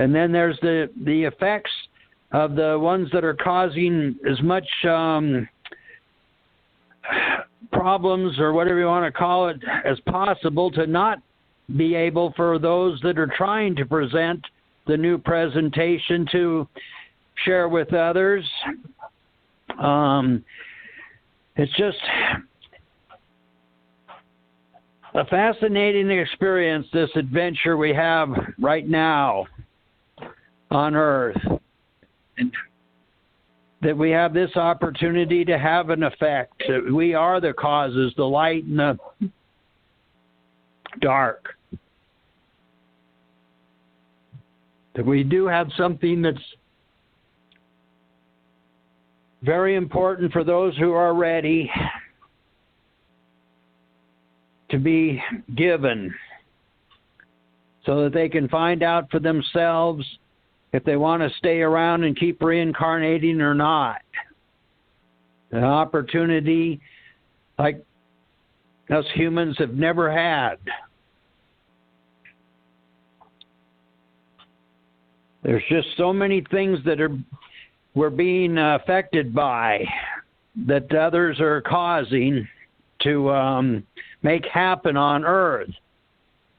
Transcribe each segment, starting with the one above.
And then there's the effects of the ones that are causing as much problems, or whatever you want to call it, as possible, to not be able for those that are trying to present the new presentation to share with others. It's just a fascinating experience, this adventure we have right now on Earth. And that we have this opportunity to have an effect. That we are the causes, the light and the dark. That we do have something that's very important for those who are ready to be given, so that they can find out for themselves if they want to stay around and keep reincarnating or not. An opportunity like us humans have never had. There's just so many things that we're being affected by, that others are causing to make happen on Earth.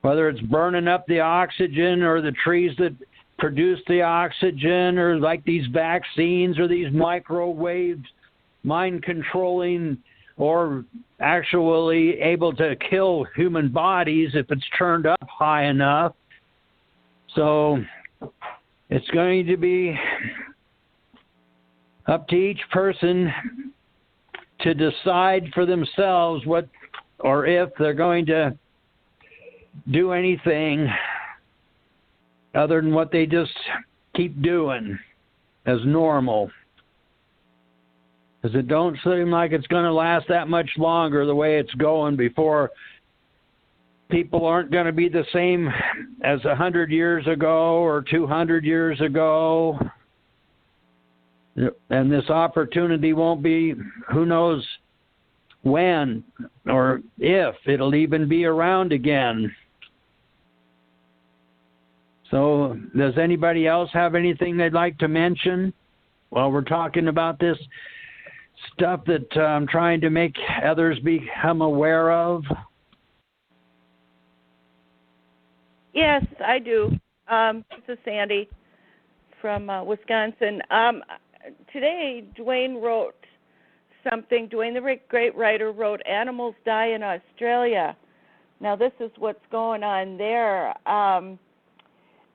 Whether it's burning up the oxygen, or the trees that produce the oxygen, or like these vaccines, or these microwaves, mind controlling, or actually able to kill human bodies if it's turned up high enough. So it's going to be up to each person to decide for themselves what, or if they're going to do anything other than what they just keep doing as normal. Because it don't seem like it's going to last that much longer the way it's going, before people aren't going to be the same as 100 years ago or 200 years ago. And this opportunity won't be, who knows when or if it'll even be around again. So does anybody else have anything they'd like to mention while we're talking about this stuff that I'm trying to make others become aware of? Yes, I do. This is Sandy from Wisconsin. Today, Dwayne wrote something. Dwayne, the great writer, wrote, "Animals die in Australia." Now, this is what's going on there.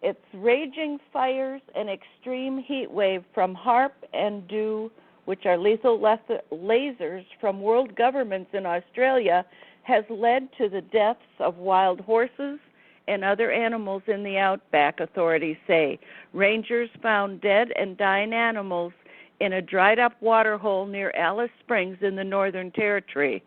It's raging fires and extreme heat wave from HARP and dew, which are lethal lasers from world governments in Australia, has led to the deaths of wild horses and other animals in the outback, authorities say. Rangers found dead and dying animals in a dried-up waterhole near Alice Springs in the Northern Territory.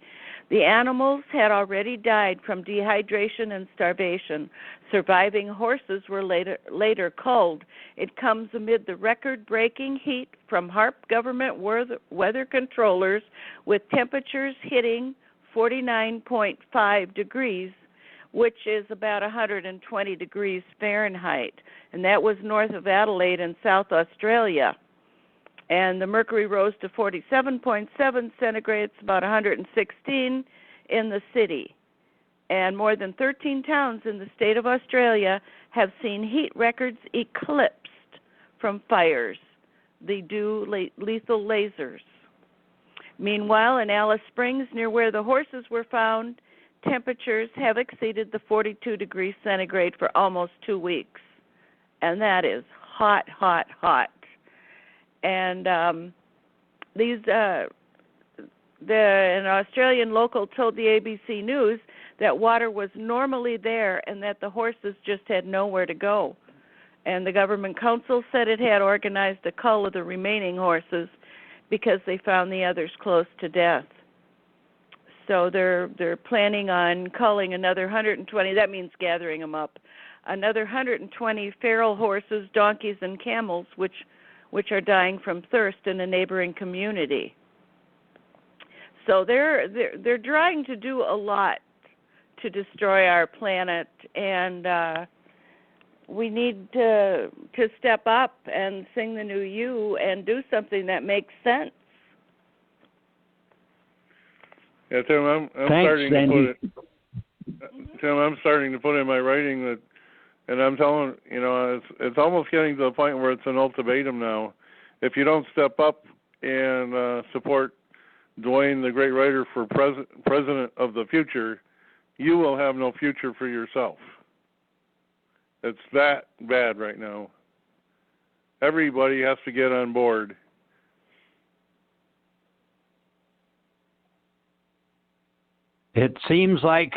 The animals had already died from dehydration and starvation. Surviving horses were later culled. It comes amid the record-breaking heat from HARP government weather controllers, with temperatures hitting 49.5 degrees, which is about 120 degrees Fahrenheit. And that was north of Adelaide in South Australia. And the mercury rose to 47.7 centigrade, about 116 in the city. And more than 13 towns in the state of Australia have seen heat records eclipsed from fires, the dew lethal lasers. Meanwhile, in Alice Springs, near where the horses were found, temperatures have exceeded the 42 degrees centigrade for almost 2 weeks. And that is hot, hot, hot. And an Australian local told the ABC News that water was normally there and that the horses just had nowhere to go. And the government council said it had organized a cull of the remaining horses because they found the others close to death. So they're planning on culling another 120, that means gathering them up, another 120 feral horses, donkeys, and camels, which are dying from thirst in a neighboring community. So they're trying to do a lot to destroy our planet, and we need to step up and sing the new you and do something that makes sense. Yeah, Tim, I'm starting to put it. Tim, I'm starting to put in my writing that, and I'm telling, it's almost getting to the point where it's an ultimatum now. If you don't step up and support Dwayne, the great writer, for president of the future, you will have no future for yourself. It's that bad right now. Everybody has to get on board. It seems like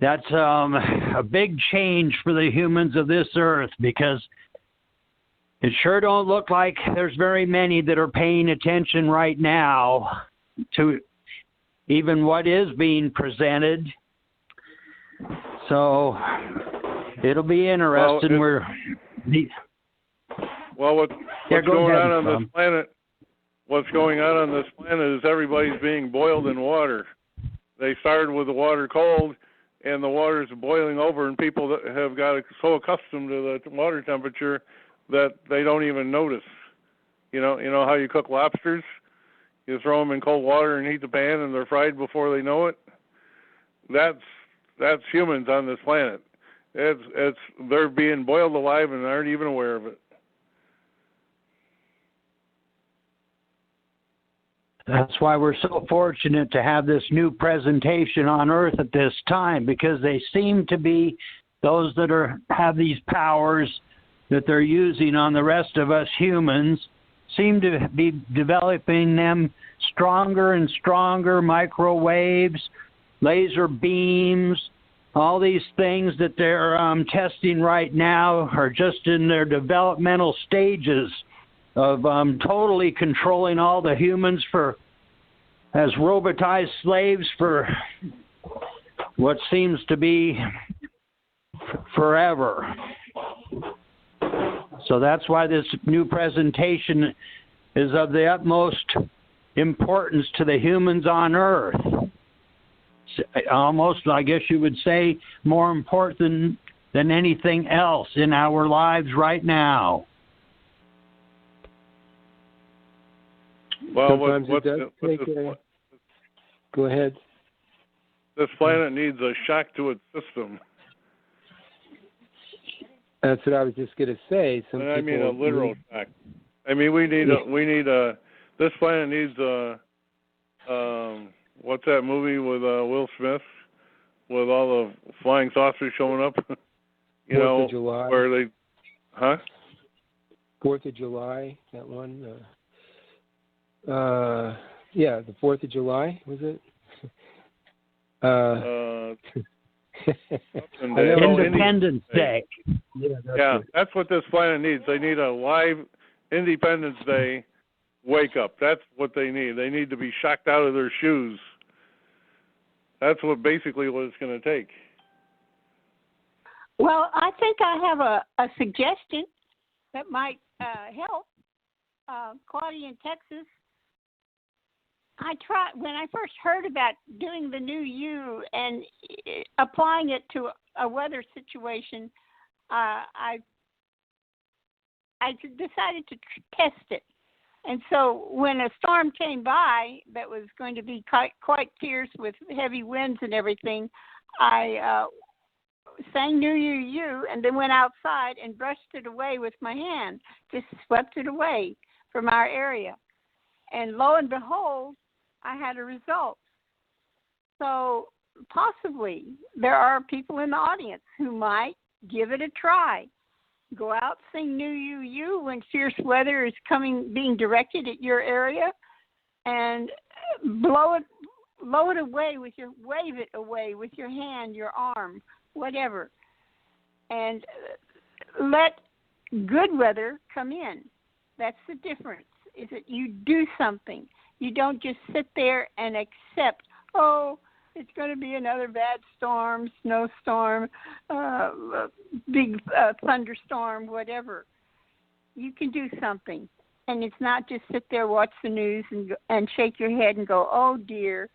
that's a big change for the humans of this earth, because it sure don't look like there's very many that are paying attention right now to even what is being presented. So it'll be interesting. What's going on this planet? What's going on this planet is everybody's being boiled in water. They started with the water cold, and the water's boiling over, and people that have got so accustomed to the water temperature that they don't even notice. You know how you cook lobsters? You throw them in cold water and heat the pan, and they're fried before they know it. That's humans on this planet. They're being boiled alive and aren't even aware of it. That's why we're so fortunate to have this new presentation on Earth at this time, because they seem to be those that have these powers that they're using on the rest of us humans, seem to be developing them stronger and stronger, microwaves, laser beams. All these things that they're testing right now are just in their developmental stages of totally controlling all the humans as robotized slaves for what seems to be forever. So that's why this new presentation is of the utmost importance to the humans on Earth. Almost, I guess you would say, more important than anything else in our lives right now. Well, go ahead. This planet needs a shock to its system. That's what I was just going to say. I mean a literal shock. I mean, this planet needs what's that movie with Will Smith with all the flying saucers showing up? 4th of July. Where they, 4th of July, that one. Yeah, the 4th of July, was it? Independence Day. That's what this planet needs. They need a live Independence Day wake up. That's what they need. They need to be shocked out of their shoes. That's what it's going to take. Well, I think I have a suggestion that might help. Claudia in Texas, when I first heard about doing the new you and applying it to a weather situation, I decided to test it. And so when a storm came by that was going to be quite fierce with heavy winds and everything, I sang New You, and then went outside and brushed it away with my hand, just swept it away from our area. And lo and behold, I had a result. So possibly there are people in the audience who might give it a try. Go out, sing New You when fierce weather is being directed at your area, and wave it away with your hand, your arm, whatever. And let good weather come in. That's the difference, is that you do something. You don't just sit there and accept, it's going to be another bad storm, snowstorm, big thunderstorm, whatever. You can do something. And it's not just sit there, watch the news, and shake your head and go, oh, dear,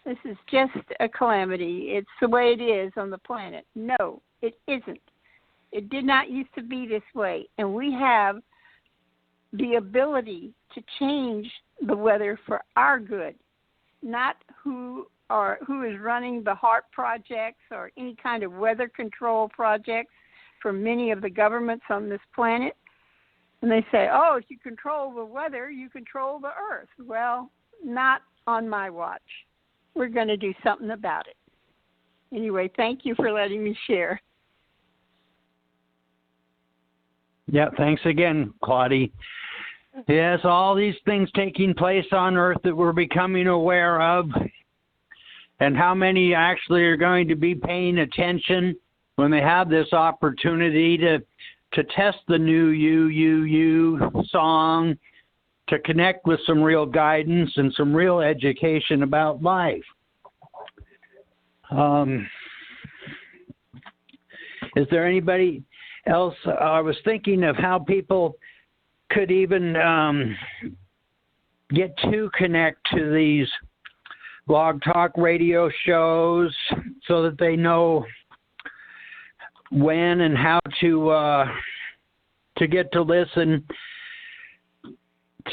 this is just a calamity. It's the way it is on the planet. No, it isn't. It did not used to be this way, and we have the ability to change the weather for our good, not who is running the HARP projects or any kind of weather control projects for many of the governments on this planet. And they say, oh, if you control the weather, you control the earth. Well, not on my watch. We're going to do something about it. Anyway, thank you for letting me share. Yeah, thanks again, Claudie. Yes, all these things taking place on Earth that we're becoming aware of, and how many actually are going to be paying attention when they have this opportunity to test the new UUU song, to connect with some real guidance and some real education about life. Is there anybody else? I was thinking of how people could even get to connect to these blog talk radio shows so that they know when and how to get to listen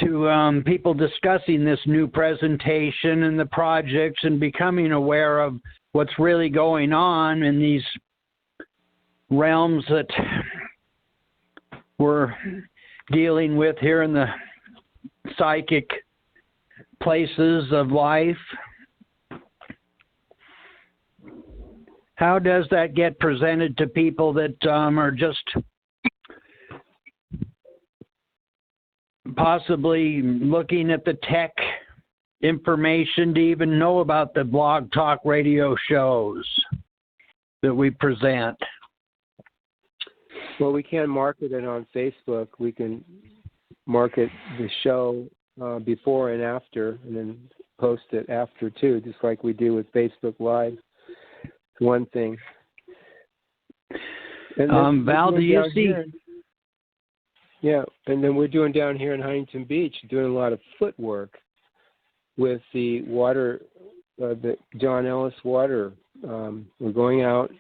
to people discussing this new presentation and the projects and becoming aware of what's really going on in these realms that we're dealing with here in the psychic places of life. How does that get presented to people that are just possibly looking at the tech information to even know about the blog talk radio shows that we present? Well, we can market it on Facebook. We can market the show before and after, and then post it after too, just like we do with Facebook Live. It's one thing. And Val, do you see? Yeah, and then we're doing down here in Huntington Beach, doing a lot of footwork with the water, the John Ellis water. We're going out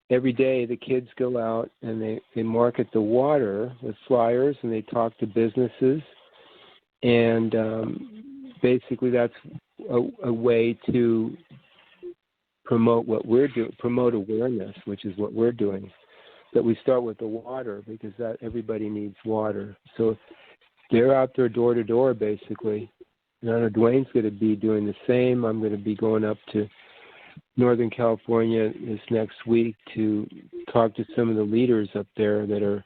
every day. The kids go out and they market the water with flyers, and they talk to businesses. And basically that's a way to promote what we're doing, promote awareness, which is what we're doing. That we start with the water, because that everybody needs water. So they're out there door to door, basically. And I know Dwayne's going to be doing the same. I'm going to be going up to Northern California this next week to talk to some of the leaders up there that are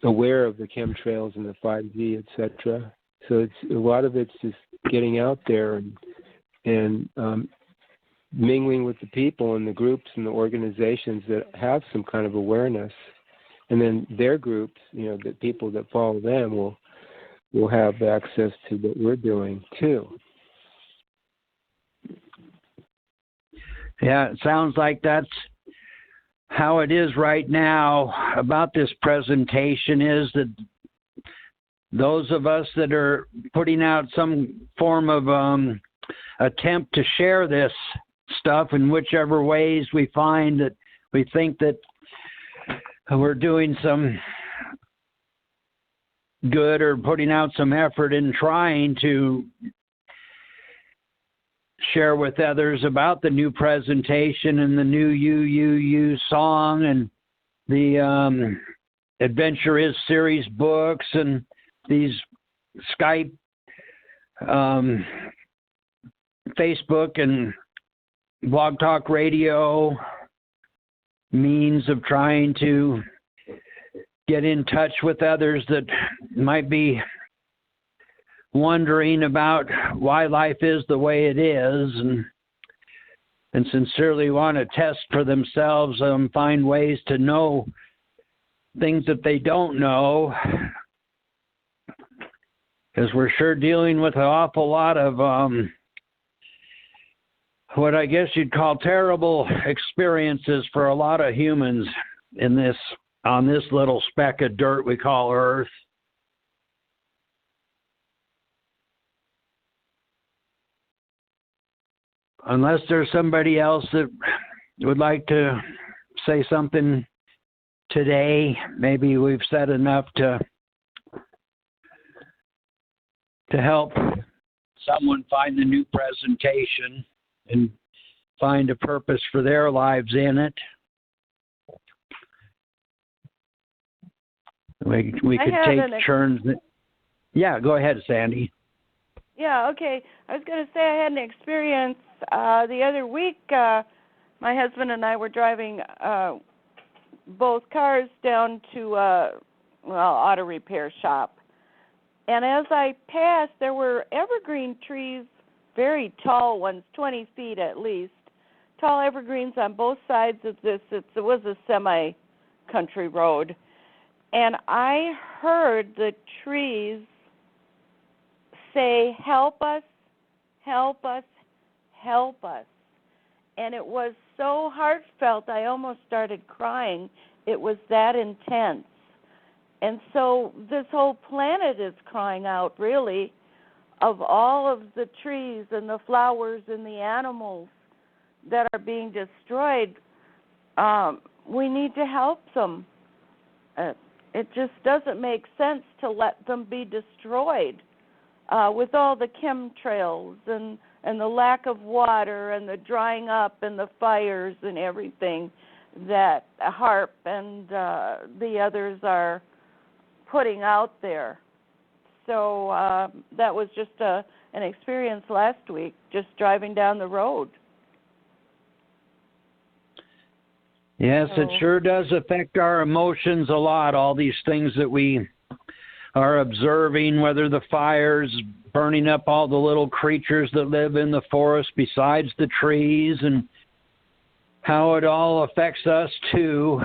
aware of the chemtrails and the 5G, etc. So it's a lot of it's just getting out there and mingling with the people and the groups and the organizations that have some kind of awareness, and then their groups, the people that follow them will have access to what we're doing too. Yeah, it sounds like that's how it is right now about this presentation, is that those of us that are putting out some form of attempt to share this stuff in whichever ways we find that we think that we're doing some good or putting out some effort in trying to share with others about the new presentation and the new UUU song and the Adventure Is series books and these Skype, Facebook and Blog Talk Radio means of trying to get in touch with others that might be wondering about why life is the way it is, and sincerely want to test for themselves and find ways to know things that they don't know, because we're sure dealing with an awful lot of what I guess you'd call terrible experiences for a lot of humans on this little speck of dirt we call Earth. Unless there's somebody else that would like to say something today. Maybe we've said enough to help someone find the new presentation and find a purpose for their lives in it. We could take turns. Yeah, go ahead, Sandy. Yeah, okay. I was going to say I had an experience the other week. My husband and I were driving both cars down to auto repair shop. And as I passed, there were evergreen trees, very tall ones, 20 feet at least, tall evergreens on both sides of this. It was a semi-country road. And I heard the trees say, "Help us, help us, help us." And it was so heartfelt, I almost started crying. It was that intense. And so this whole planet is crying out, really, of all of the trees and the flowers and the animals that are being destroyed. We need to help them. It just doesn't make sense to let them be destroyed with all the chemtrails and the lack of water and the drying up and the fires and everything that HARP and the others are putting out there. So that was just an experience last week, just driving down the road. Yes, it sure does affect our emotions a lot, all these things that we are observing, whether the fires burning up all the little creatures that live in the forest besides the trees, and how it all affects us too.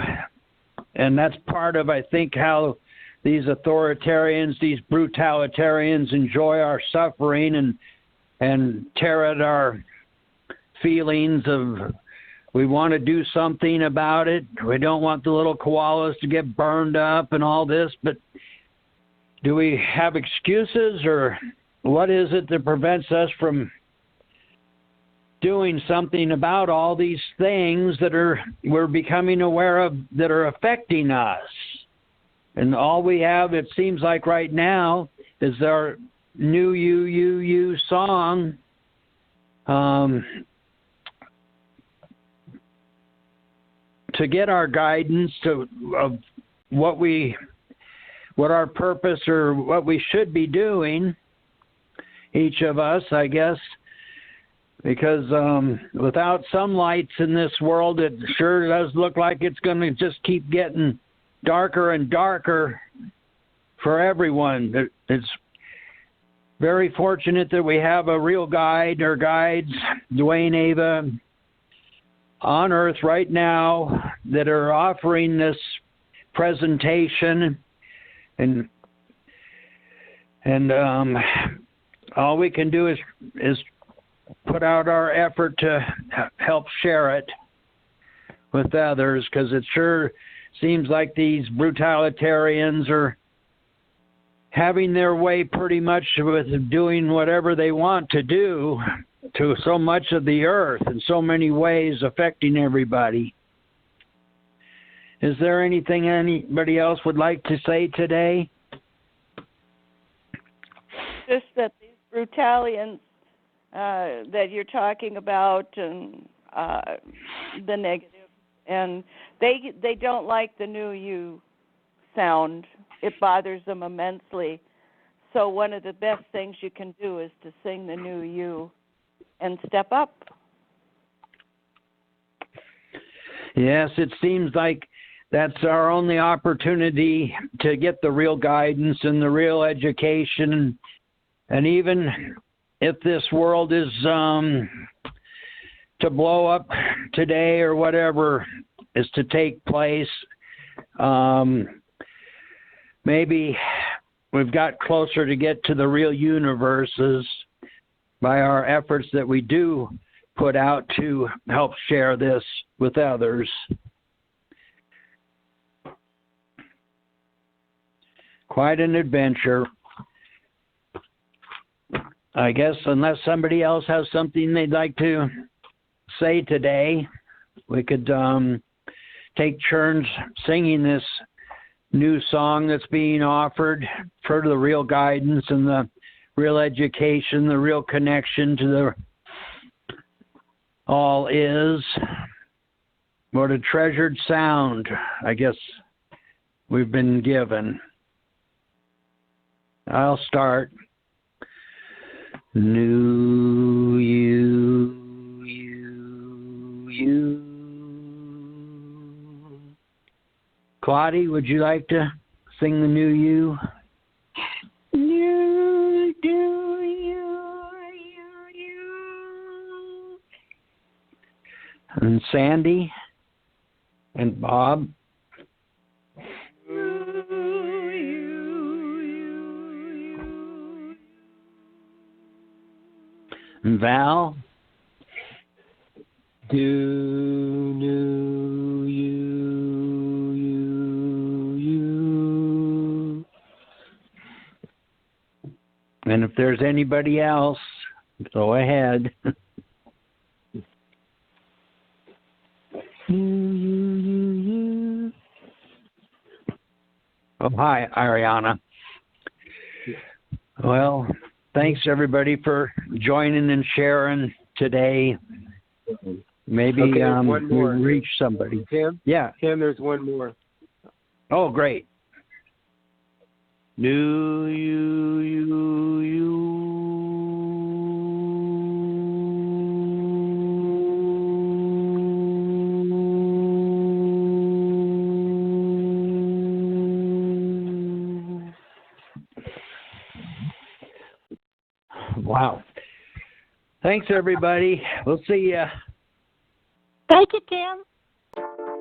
And that's part of, I think, how these authoritarians, these brutalitarians enjoy our suffering and tear at our feelings of we want to do something about it. We don't want the little koalas to get burned up and all this, but do we have excuses, or what is it that prevents us from doing something about all these things that we're becoming aware of that are affecting us? And all we have, it seems like right now, is our new you song. To get our guidance of what our purpose or what we should be doing, each of us, I guess, because without some lights in this world, it sure does look like it's going to just keep getting darker and darker for everyone. It's very fortunate that we have a real guide or guides, Dwayne, Ava, on Earth right now that are offering this presentation, and all we can do is put out our effort to help share it with others, because it sure seems like these brutalitarians are having their way pretty much with doing whatever they want to do to so much of the earth in so many ways, affecting everybody. Is there anything anybody else would like to say today? Just that these brutalians that you're talking about, and the negative, and they don't like the new you sound. It bothers them immensely. So one of the best things you can do is to sing the new you and step up. Yes, it seems like that's our only opportunity to get the real guidance and the real education. And even if this world is to blow up today or whatever is to take place, maybe we've got closer to get to the real universes by our efforts that we do put out to help share this with others. Quite an adventure. I guess unless somebody else has something they'd like to say today, we could take turns singing this new song that's being offered for the real guidance and the real education, the real connection to the all is. What a treasured sound, I guess, we've been given. I'll start. New you. Claudia, would you like to sing the New You? New you. And Sandy and Bob. And Val. Do new you. And if there's anybody else, go ahead. Oh, hi, Ariana. Well, thanks everybody for joining and sharing today. Maybe one more. we'll reach somebody. Tim? Yeah. Tim, there's one more. Oh, great. Do you. Wow. Thanks, everybody. We'll see ya. Thank you, Tim.